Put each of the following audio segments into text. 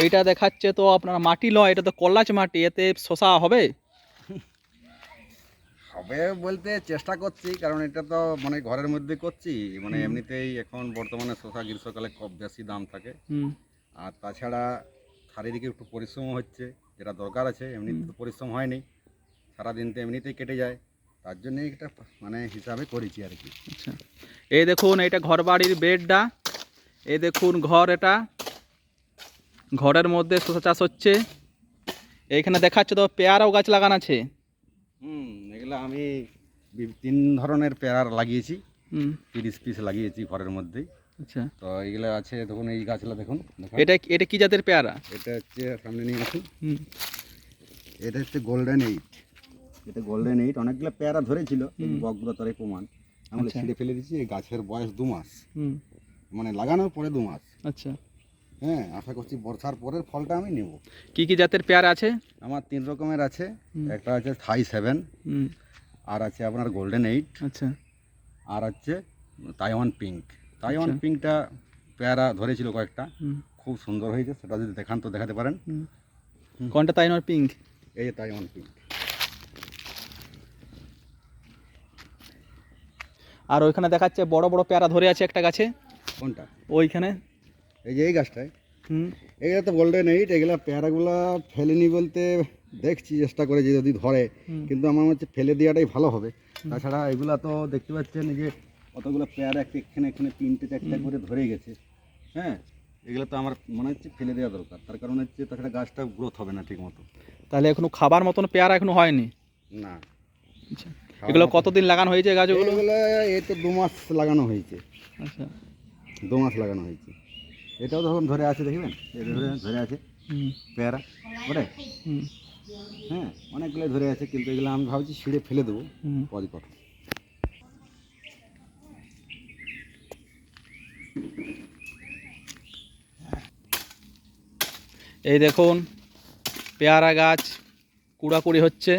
এইটা দেখাচ্ছে তো আপনার মাটি নয়, এটা তো কল্লাচ মাটি, এতে শশা হবে? হবে বলতে চেষ্টা করছি, কারণ এটা তো মানে ঘরের মধ্যে করছি, মানে এমনিতেই এখন বর্তমানে শসা গ্রীষ্মকালে খুব বেশি দাম থাকে। আর তাছাড়া শারীরিক একটু পরিশ্রম হচ্ছে, যেটা দরকার আছে। এমনিতে তো পরিশ্রম হয়নি, সারাদিন তো এমনিতেই কেটে যায়, তার জন্য এটা মানে হিসাবে করেছি আর কি। আচ্ছা, এই দেখুন এটা ঘর বাড়ির বেডটা, এই দেখুন ঘর, এটা ঘরের মধ্যে শসা চাষ হচ্ছে। এইখানে দেখাচ্ছে তো পেয়ারাও গাছ লাগানো আছে। এগুলো আমি 3 ধরনের পেয়ারা লাগিয়েছি, 30 পিস লাগিয়েছি ঘরের মধ্যেই। আচ্ছা, তো এইগুলো আছে, দেখুন এই গাছগুলো দেখুন। এটা এটা কি জাতের পেয়ারা? এটা হচ্ছে, সামনে নিয়ে আসুন, এটা হচ্ছে গোল্ডেন 8। এটা গোল্ডেন 8 অনেকগুলো পেয়ারা ধরেছিল, বকগুলো তারই প্রমাণ। আমরা ছিঁড়ে ফেলে দিচ্ছি। এই গাছের বয়স 2 মাস, মানে লাগানোর পরে 2 মাস। আচ্ছা, হ্যাঁ, আশা করছি বর্ষার পরের ফলটা আমি নেব। কি কি জাতের পেয়ারা আছে? আমার 3 রকমের আছে। একটা আছে থাই 7, আর আছে আপনার গোল্ডেন 8, আচ্ছা, আর হচ্ছে তাইওয়ান পিঙ্ক। তাইওয়ান পিঙ্কটা পেয়ারা ধরেছিল কয়েকটা, খুব সুন্দর হয়েছে। সেটা যদি দেখান তো দেখাতে পারেন। কোনটা তাইওয়ান পিঙ্ক? এই যে তাইওয়ান পিঙ্ক। আর ওইখানে দেখাচ্ছে বড় বড় পেয়ারা ধরে আছে একটা গাছে। কোনটা? ওইখানে, এই যে এই গাছটায়। এইগুলো তো গোল্ডেন 8। এগুলো পেয়ারাগুলো ফেলেনি বলতে দেখছি, চেষ্টা করে যে যদি ধরে, কিন্তু আমার হচ্ছে ফেলে দেওয়াটাই ভালো হবে। তাছাড়া এগুলা তো দেখতে পাচ্ছেন যে কতগুলো পেয়ারা এখানে 3টে 4টে করে ধরে গেছে। হ্যাঁ, এগুলো তো আমার মনে হচ্ছে ফেলে দেওয়া দরকার, তার কারণ হচ্ছে তাছাড়া গাছটা গ্রোথ হবে না ঠিক মতো। তাহলে এখনো খাবার মতন পেয়ারা এখনো হয়নি? না। আচ্ছা, এগুলো কতদিন লাগানো হয়েছে গাছগুলো? এগুলো এই তো 2 মাস লাগানো হয়েছে। আচ্ছা, 2 মাস লাগানো হয়েছে। এটাও তখন ধরে আছে, দেখবেন ধরে আছে পেয়ারা ওরে। হ্যাঁ, অনেকগুলো ধরে আছে, কিন্তু এগুলো আমি ভাবছি ছিঁড়ে ফেলে দেবো পর। এই দেখুন পেয়ারা গাছ কুড়াকুড়ি হচ্ছে।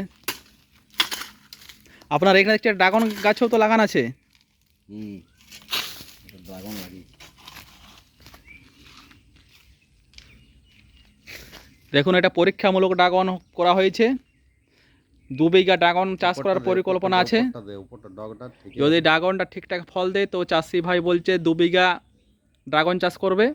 আপনার এখানে দেখছি ড্রাগন গাছও তো লাগানো আছে। ড্রাগন লাগিয়ে দেখুন, এটা পরীক্ষামূলক ড্রাগন করা হয়েছে। 2 বিঘা ড্রাগন চাষ করার পরিকল্পনা আছে। যদি ড্রাগনটা ঠিকঠাক ফল দেয় তো চাষি ভাই বলছে 2 বিঘা ড্রাগন চাষ করবে।